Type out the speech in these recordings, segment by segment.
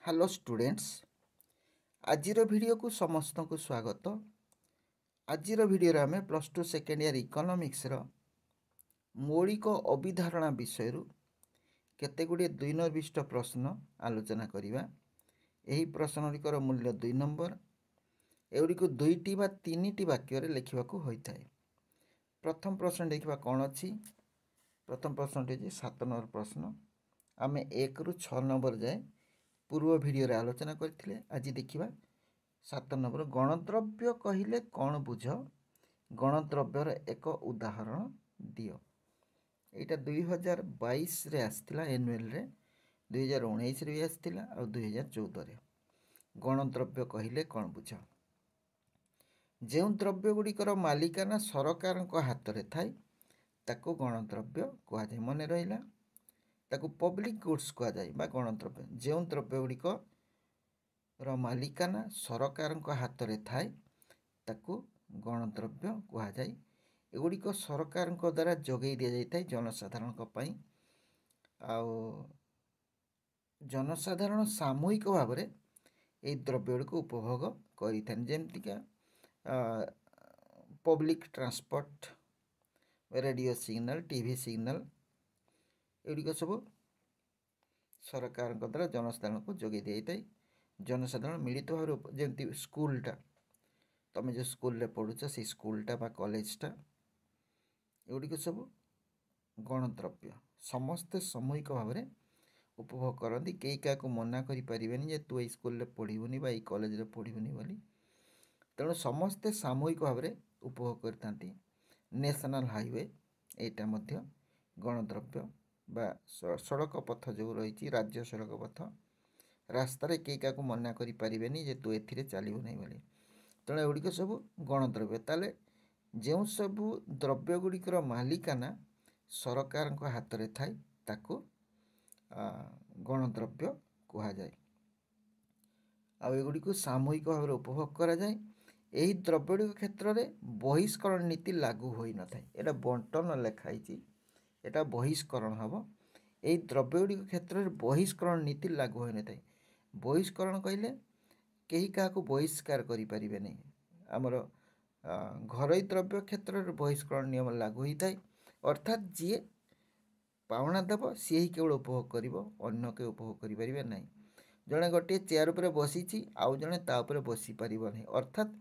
Hello students आजिर video को समस्त को स्वागत। आजिर वीडियो आम plus two second year economics मौलिक अभिधारणा विषय केते गुड़े दुई निर्दिष्ट प्रश्न आलोचना करवा। यही प्रश्नଗୁଡ଼ିकर मूल्य 2 नंबर। एगुड़ी दुईटी बा तीन वाक्य लिखा होता है। प्रथम प्रश्न देखा कौन अच्छी। प्रथम प्रश्न 7 नंबर प्रश्न। आम 1 ରୁ 6 नंबर जाए पूर्व भिडियो आलोचना करथिले। आज देखिबा 7 नंबर गणद्रव्य कहिले कौन बुझ, गणद्रव्यर एक उदाहरण दियो। यहाँ 2022 रे आसथिला एनुअल रे, 2019 रे आसथिला और 2014 रे। गणद्रव्य कहिले कौन बुझ। जो द्रव्य गुड़िकर मालिकाना सरकार हाथ में थाए ताको गणद्रव्य कहुए। मन रहा ताको पब्लिक गुड्स कहुए बा गणद्रव्य। जो द्रव्य गुड़िक मालिकाना सरकार हाथ में थाए ताको गणद्रव्य कहुए। एगुड़िक सरकार द्वारा जोगे दि जाए जनसाधारण जनसाधारण सामूहिक भाव में ये द्रव्य गुड़िक उपभोग करमतिका public transport, radio signal, TV signal एगुड़िक सब सरकार द्वारा जनसाधारण को जोगे दि जाए। जनसाधारण मिलित भाव जमी स्कूलटा तुम जो स्कूल पढ़ुच से स्कूलटा बा कॉलेजटा एगुड़िक सब गणद्रव्य समस्ते सामूहिक भाव में उपभोग करती। कई क्या मना करें जे तू ये स्कूल पढ़ुनी बा कॉलेज पढ़ुनी बोली। तेणु समस्ते सामूहिक भाव में उपभोग करते। नेशनल हाईवे यहाँ गणद्रव्य बा सड़क पथ जो रही राज्य सड़क पथ रास्तार कई क्या मना करें जे तू ए चलू नहीं बोली। तेणु एगुड़िक सब गणद्रव्य। ताले जो सब द्रव्य गुड़िकर मालिकाना सरकार हाथ में थाए ताको गणद्रव्य कहुए। आगुड़ी सामूहिक भाव में उपभोग करा जाए। यही द्रव्य क्षेत्र में बहिष्करण नीति लागू हो न था। यहाँ बंटन लिखाई यहाँ बहिष्करण हम। यही द्रव्य क्षेत्र में बहिष्करण नीति लागू हो न था। बहिष्करण कहले कहीं क्या बहिष्कार करें नहीं। आमर घरोई द्रव्य क्षेत्र में बहिष्करण नियम लागू होता है। अर्थात जी पावना देव सी ही केवल उपभोग कर अन्न के उपभोग करें ना। जड़े गोटे चेयर पर बसी आउ जड़े तापर बसी पार नहीं। अर्थात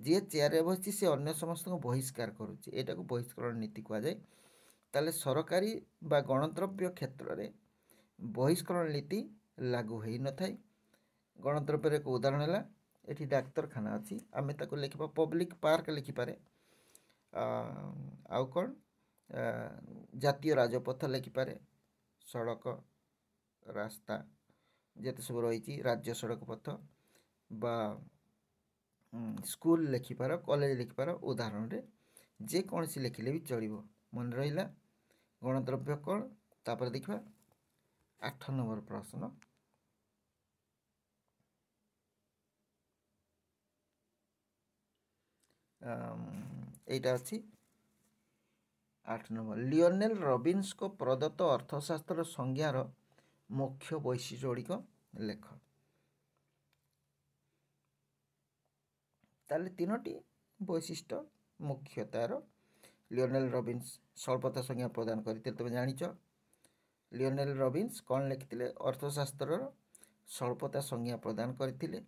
जी चेयर बसी से अन्य समस्त को बहिष्कार करुच्चे। यहाँ को बहिष्करण नीति कहुए। ताले सरकारी बा गणद्रव्य क्षेत्र में बहिष्करण नीति लागू हो न था। गणद्रव्य एक उदाहरण है ये डाक्तरखाना अच्छी आम ताको लिखा पब्लिक पार्क लिखिपारे। आउ कौन जातीय राजपथ लिखिपारे। सड़क रास्ता जिते सब रही राज्य सड़क पथ बा स्कूल लिखिपार, कॉलेज लिखिपार। उदाहरण रे जेकोसी लिखिले भी चलो। मन रहा गणद्रव्य कौन। तापर देखा 8 नंबर प्रश्न। यहाँ अच्छी 8 नंबर लियोनेल रॉबिन्स को प्रदत्त अर्थशास्त्र संज्ञार मुख्य वैशिष्ट्य गुड़िक लेख। ताले 3टी वैशिष्ट्य मुख्य तार। लियोनेल रॉबिन्स स्वल्पता संज्ञा प्रदान करते। तुम जानिच लियोनेल रॉबिन्स कौन लिखिते अर्थशास्त्र स्वल्पता संज्ञा प्रदान करते।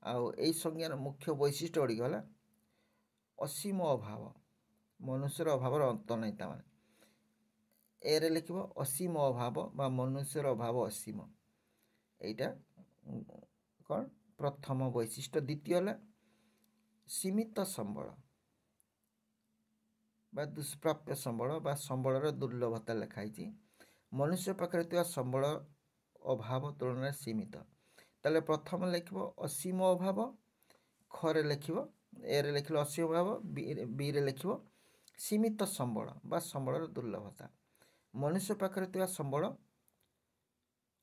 आउ यही संज्ञार मुख्य वैशिष्ट्य गुड़िक है असीम अभाव। मनुष्यर अभाव अंत नहीं। तमाने ए लिख असीम अभाव बा मनुष्यर अभाव असीम। यहाँ कौन प्रथम वैशिष्ट्य। द्वितीय है सीमित संबल बा दुष्प्राप्य संबल बा संबलर दुर्लभता लिखाई। मनुष्य पाखे संबल अभाव तुलन सीमित। ताले प्रथम लिख असीम अभाव, खरे लिख ए लिख असीम अभाव, बी रे लिख सीमित संबल बा संबलर दुर्लभता। मनुष्य पाखे संबल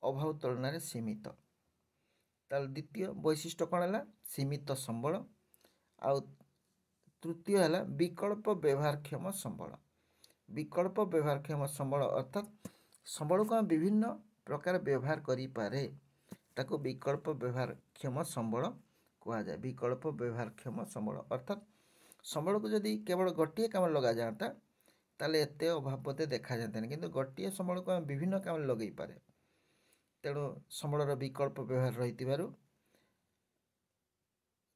अभाव तुलन सीमित। ताल द्वितीय वैशिष्ट्य कौन है सीमित संबल। आउ तृतीय है विकल्प व्यवहारक्षम संबल। विकल्प व्यवहारक्षम संबल अर्थात संबल को विभिन्न प्रकार व्यवहार करें। ताको विकल्प व्यवहारक्षम संबल कहुए। विकल्प व्यवहारक्षम संबल अर्थात संबल को जदि केवल गोटे काम लगा जाता ताले एते अभाव बोधे देखा जाता नहीं, किंतु गोटे संबल को आम विभिन्न काम लगे पारे। तेणु संबलर विकल्प व्यवहार रही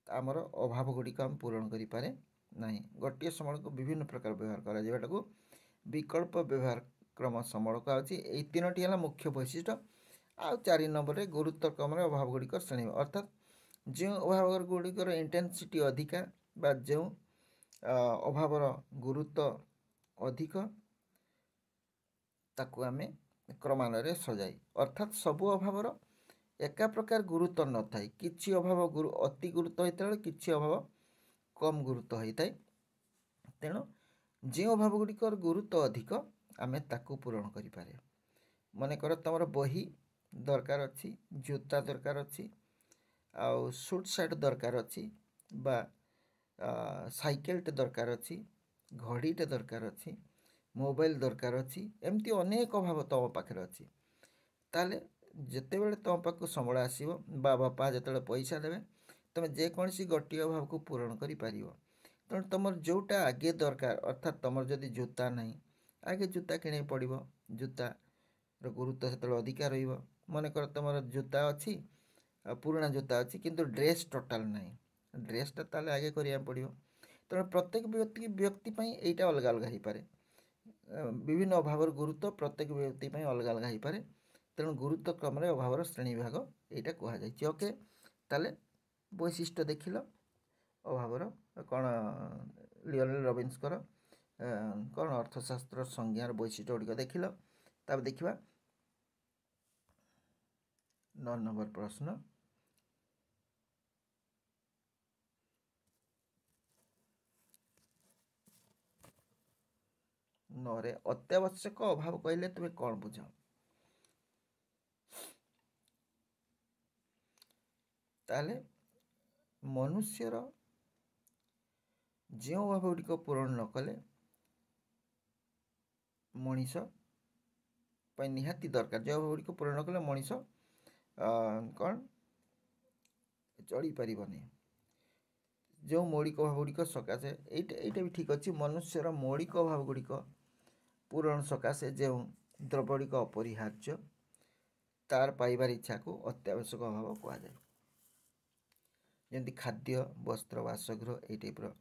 आमर अभाव गुड़िक आम पूरण करें ना। गोटे संबल को विभिन्न प्रकार व्यवहार करा विकल्प व्यवहार क्रम संबल कहुच्छी। यही तीनोटी है मुख्य वैशिष्ट्य। आउ 4 नंबर में गुरुत्व क्रम अभाव गुड़िक श्रेणी अर्थात जो अभाव गुड़िकर इंटेंसिटी अधिका बा जो अभावर गुरुत्व अधिक ताकू आम क्रमान्वये सजाई। अर्थात सबु अभावर एका प्रकार गुरुत्व न थाए। किछि अभाव अति गुरुत्व होता है, किछि अभाव कम गुरुत्व होता है। तेणु जो अभाव गुड़िकर गुरुत्व अधिक आम ताकू पूरण करें। मनकर तुम बही दरकार अच्छी, जूता दरकार अच्छी, आउ सूट सार्ट दरकार अच्छी, बा साइकेलटे दरकार अच्छी, घड़ीटे दरकार अच्छी, मोबाइल दरकार अच्छी, एमती अनेक अभाव तुम पाखे अच्छी। ताले जिते बड़े तुम पाक संबल आसो बापा जो पैसा देवे तुम जेकोसी गोटे अभाव को पूरण कर पार। तेणु तुम जोटा आगे दरकार अर्थात तुम जदि जूता ना आगे जूता किणे पड़ो। जूतार गुरुत्व से अधिका रनकर तुम जूता अच्छी पुराणा जूता अच्छी किंतु ड्रेस टोटाल ना, ड्रेसटा ताले आगे करिया पड़ो। तेणु प्रत्येक व्यक्ति यहाँ अलग अलग हो पारे। विभिन्न अभाव गुरुत्व प्रत्येक व्यक्ति अलग अलग हो पारे। तेणु गुरुत्व क्रम अभाव श्रेणी विभाग यहाँ कहुई। ओके, ताले वैशिष्ट्य देख ल अभावर कौन लियोनेल रॉबिन्सकर कौन अर्थशास्त्र संज्ञार वैशिष्ट्य गुड़िक देख ल। तब देखा 9 नंबर प्रश्न। नरे अत्यावश्यक अभाव कहले तुम्हें कौन बुझ? ताले मनुष्यर जो अभाव गुड़िक पूरण न कले मनीष निहाती दरकार। जो अभाव गुड़िक पूरण न कले मनीष कौन चढ़ी पारनी। जो मौलिक अभाव गुड़िक सकाशे यहाँ भी ठीक अच्छे। मनुष्यर मौलिक अभाव गुड़िक पूरण सकाशे जो द्रव्य गुड़िक अपरिहार्य तार पाइबार इच्छा को अत्यावश्यक अभाव कहुए। जमी खाद्य वस्त्र बासगृह ये टाइप्र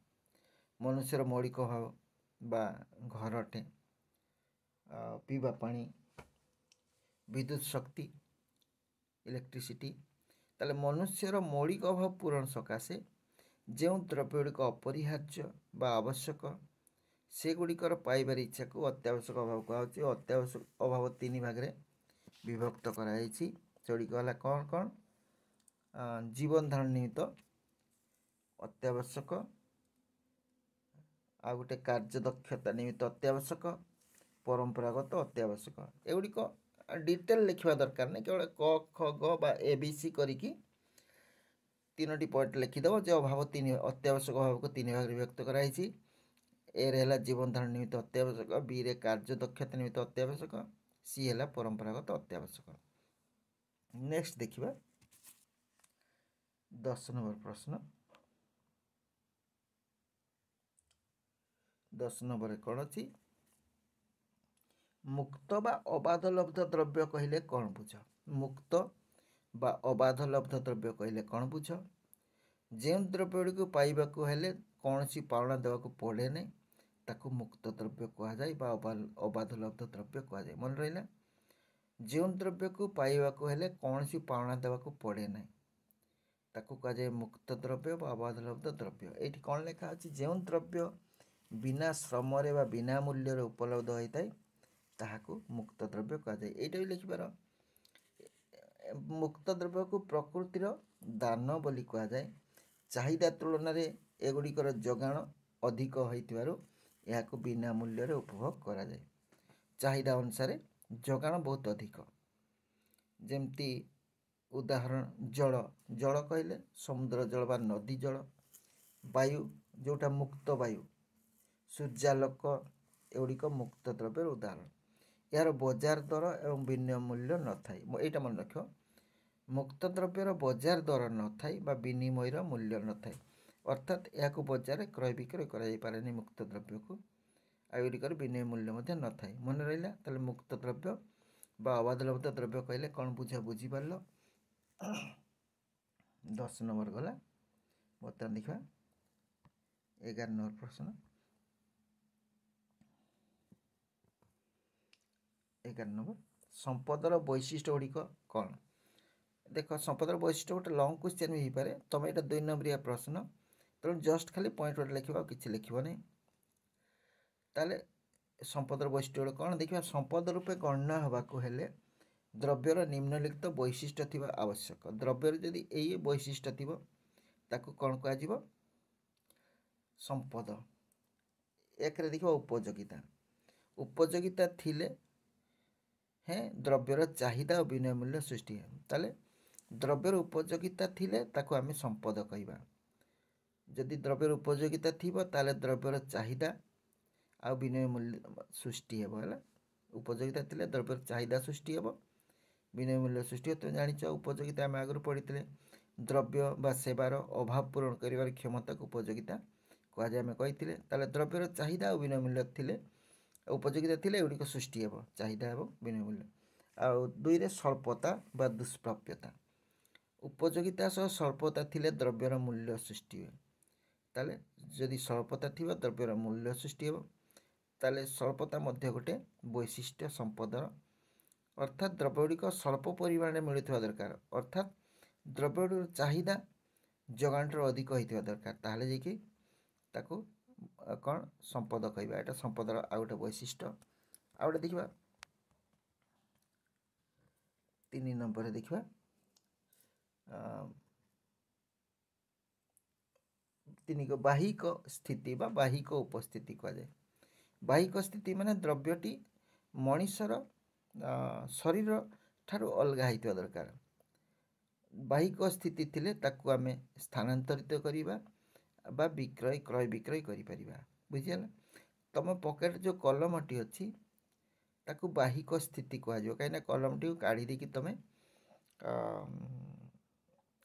मनुष्यर मौलिक अभाव बा घरटे पीवा पानी विद्युत शक्ति इलेक्ट्रिसिटी। ताले मनुष्यर मौलिक अभाव पूरण सकाशे जो द्रव्य गुड़िक अपरिहार्य बा आवश्यक से गुड़िकर पाइबार इच्छा को अत्यावश्यक अभाव कहुच्छे। अत्यावश्यक अभाव 3 भाग में विभक्त कराई। सेगुड़िक है कौन कौन? जीवन धारण निमित्त अत्यावश्यक, आ गोटे कार्य दक्षता निमित्त अत्यावश्यक, परंपरागत अत्यावश्यक। एगुड़िक डिटेल लिखा दरकार नहीं, केवल क ख ग बा ABC करिकी 3टी पॉइंट लिखिदेव। जो अभाव 3 अत्यावश्यक अभाव को 3 भाग विभक्त कराई। ए रे जीवन धारण निमित्त अत्यावश्यक, बी रे कार्य दक्षता निमित्त अत्यावश्यक, सी है परंपरागत अत्यावश्यक। नेक्स्ट देखिए 10 नंबर प्रश्न। 10 नंबर कौन अच्छी? मुक्त बा अबाध लब्ध द्रव्य कहले कौन बुझ? मुक्त बा अबाध लब्ध द्रव्य कहले कौन बुझ? जो द्रव्य गुड़ी को पाइबा हेले कौन सी पावना देवाक पड़े नहीं ताकू मुक्त द्रव्य कहुए बा अबाध लब्ध द्रव्य कहुए। मन रहा, जो द्रव्य को पाइबा हेले कौन सी पावना देवाक पड़े नहीं ताकू कहुए मुक्त द्रव्य बा अबाध लब्ध द्रव्य। ये कौन लिखा अच्छी? जो द्रव्य बिना श्रम बा बिना मूल्य उपलब्ध होता है ताहाकू मुक्त द्रव्य कहुए। यहाँ भी लिखिपार मुक्त द्रव्य को प्रकृतिर दान बोली कहुए। चाहिदा तुलन में एगुड़िकर जोगाण अधिक होइतिबारु बिना मूल्य उपभोग करा जाए। चाहिदा अनुसार जोगाण बहुत अधिक। जमती उदाहरण जल, जल कहले समुद्र जल बा नदी जल, वायु जोटा मुक्त वायु, सूर्यालोक एगुड़िक मुक्त द्रव्य उदाहरण। यार बजार दर एवं विनिमय मूल्य न थाए। यहाँ मन रख मुक्त द्रव्यर बजार दर न थाई बा विनिमयर मूल्य न थाई अर्थात यहाँ बजार क्रय विक्रय कर मुक्त द्रव्य को आयुरिकर विनिमय मूल्य न थाई मन रहा ताले मुक्त द्रव्य बा अबाधलब्ध द्रव्य कहले कौन बुझा बुझीपार 10 नंबर गला बर्तमान देखा 11 नंबर प्रश्न 11 नंबर संपदर वैशिष्ट्य गुड़िक कौन देख संपदर वैशिष्ट्य गोटे लंग क्वेश्चन भी हो पारे तुम यहाँ 2 नंबरिया प्रश्न तेणु जस्ट खाली पॉइंट गोटे लिख कि लिख नहीं ताले संपदर वैशिष्ट्य गोटे कौन देखा संपद रूपे गणना होगाकू हेले द्रव्यर निम्नलिखित वैशिष्ट्य थिबा आवश्यक द्रव्यर जदि यही वैशिष्ट्य थिबो ताकू कौन कह संपद एक देखा उपयोगिता उपयोगिता थिले हैं द्रव्यर चाहिदा और विनिमय मूल्य सृष्टि है ताले द्रव्यर उपयोगिता थिले ताकू आमे संपद कहबा जदि द्रव्यर उपयोगिता थिबो ताले द्रव्यर चाहिदा आ विनिमय मूल्य सृष्टि हेबो हला उपयोगिता थिले द्रव्यर चाहिदा सृष्टि हेबो विनिमय मूल्य सृष्टि हो तुम जानिच उपयोगिता आम आगु पढ़ी द्रव्य बा सेवार अभाव पूरण कर क्षमता को उपयोगिता कहुए आम कही द्रव्यर चाहिदा और विनिमय मूल्य थिले उपयोगिता थिले एगुड़िक सृष्टि हेबो चाहिदा एवं विनिमय मूल्य आउ दुई रे स्वल्पता बा दुष्प्राप्यता उपयोगिता सह स्वल्पता थिले द्रव्यर मूल्य सृष्टि हुए ताले जदि स्वल्पता थिबा द्रव्यर मूल्य सृष्टि हेबो ताले स्वल्पता मध्य गोटे वैशिष्ट्य संपदर अर्थात द्रव्यगुड़िक स्वल्प परिमाण में मिलुवा दरकार अर्थात द्रव्यगुड़िक चाहिदा जगाणर अधिक होता दरकार ताहले जाकि ताकू कौन संपद कहवा यहाँ संपदर आ गए वैशिष्ट्य आ गए देखा 3 नंबर देखा तीन को बाहिक स्थिति बा बाहिक उपस्थिति कहुए बाहिक स्थिति माने द्रव्यटी मनीषर शरीर ठारू अलग होता दरकार बाहिक स्थिति थिले ताकू आमे स्थानांतरित करिबा बा विक्रय क्रय विक्रय करिपरिबा बुझिला तुम पॉकेट जो कलमटी अच्छी ताकू बाहिक स्थिति कहुए कहीं कलमटी को काढ़ी देकी तुम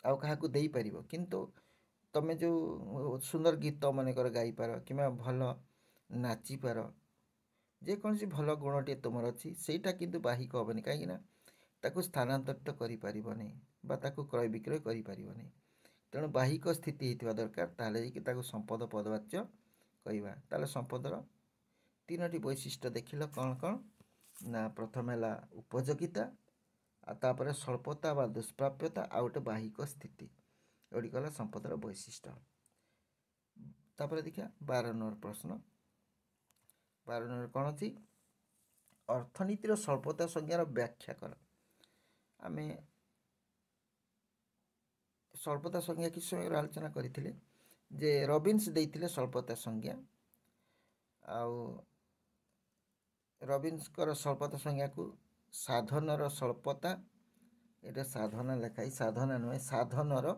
आउ क्या दे पार किंतु तुम जो सुंदर गीत मनकर गाई पार कि भल नाचिपार जेकोसी भल गुणटे तुम अच्छी सेटा किंतु बाहिक हेनी कहीं ताकू स्थानांतरित करें ताकू क्रय विक्रय करें तेणु बाहिक स्थिति होता दरकार ताले कि संपद पदवाच्य कहवा ताले संपदर 3टी वैशिष्ट्य देखिल कौन कौन ना प्रथम है उपयोगिता तापर स्वल्पता बा दुष्प्राप्यता आ गए बाहिक स्थिति एगुड़ी गला संपदर वैशिष्ट्य तापर देखिए 12 नंबर प्रश्न 12 नंबर कौन अच्छी अर्थनीतिर स्वल्पता संज्ञार व्याख्या कर आमे स्वल्पता संज्ञा किस समय आलोचना करते जे रॉबिन्स देते स्वल्पता संज्ञा आउ रॉबिन्सकर स्वल्पता संज्ञा को साधनर स्वल्पता ये साधना लेखाई साधना नुहे साधनर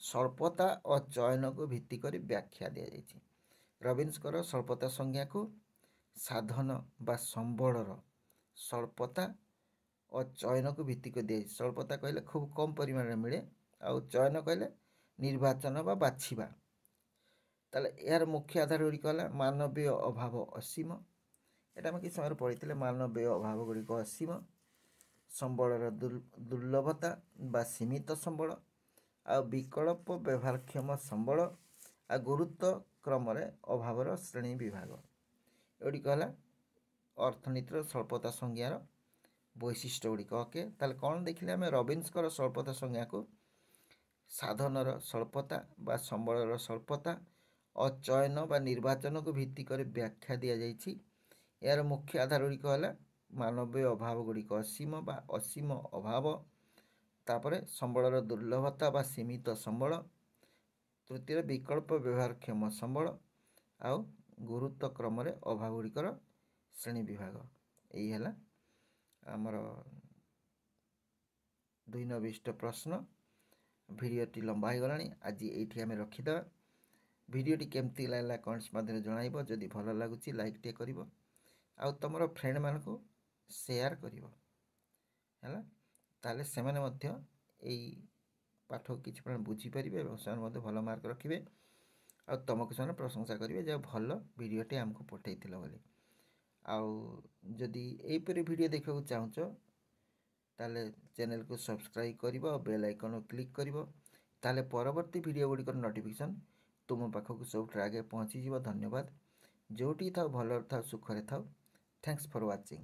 स्वल्पता और चयन को भित्ति कर व्याख्या दि जाए रॉबिन्सकर स्वल्पता संज्ञा को साधन बा संबलर स्वल्पता और चयन को भित्ति कर दिए स्वल्पता कहले खूब कम परिमाण में मिले आउ चयन कहले निर्वाचन बा बाछिबा ताले यार मुख्य आधार गुड़िक है मानवीय अभाव असीम यहाँ आम किस समय पढ़ी मानवीय अभाव गुड़िक असीम संबलर दुर्लभता बा सीमित संबल आ विकल्प व्यवहारक्षम संबल आ गुरुत्व क्रम अभावर श्रेणी विभाग एगुड़िक है अर्थनीतिर स्वल्पता संज्ञार वैशिष्ट्य गुड़िक ओके ताले कौन देखिले आम रॉबिन्सकर स्वल्पता संज्ञा को साधनर स्वल्पता बा संबलर स्वल्पता और चयन बा निर्वाचन को भित्ति कर व्याख्या दि जाइए यार मुख्य आधार गुड़िक है मानवीय अभाव गुड़िक असीम बा असीम अभाव तापर संबलर दुर्लभता बा सीमित संबल तृतीय विकल्प व्यवहारक्षम संबल आउ गुरुत्व क्रम अभाव गुड़िकर श्रेणी विभाग यही है आमर 2 नंबर प्रश्न भिडियोटी लंबा हो गला आज ये आम रखीद भिडियोटी केमती लगला कमेंट्स मध्य जन जदि भल लगुच लाइक टे कर आउ तुम फ्रेंड मान को शेयर कर ताले से ଏଇ ପାଠ କିଛି ପରିମାଣ ବୁଝିପାରିବେ ଏବଂ ସେମାନେ ମଧ୍ୟ ଭଲ ମାର୍କ ରଖିବେ ଆଉ ତୁମକୁ ସେମାନେ ପ୍ରଶଂସା କରିବେ ଯେ ଭଲ ଭିଡ଼ିଓଟି ଆମକୁ ପଠାଇଥିଲ ବୋଲି। ଆଉ ଯଦି ଏହିପରି ଭିଡ଼ିଓ ଦେଖିବାକୁ ଚାହୁଁଛ ତାହେଲେ ଚ୍ୟାନେଲକୁ ସବସ୍କ୍ରାଇବ୍ କରିବ ଆଉ ବେଲ୍ ଆଇକନ୍କୁ କ୍ଲିକ୍ କରିବ। ତାହେଲେ ପରବର୍ତ୍ତୀ ଭିଡ଼ିଓ ଗୁଡ଼ିକର ନୋଟିଫିକେସନ୍ ତୁମ ପାଖକୁ ସବୁଠାରୁ ଆଗେ ପହଞ୍ଚିଯିବ। ଧନ୍ୟବାଦ। ଯେଉଁଠି ଥାଉ ଭଲରେ ଥାଉ ସୁଖରେ ଥାଉ। Thanks for watching.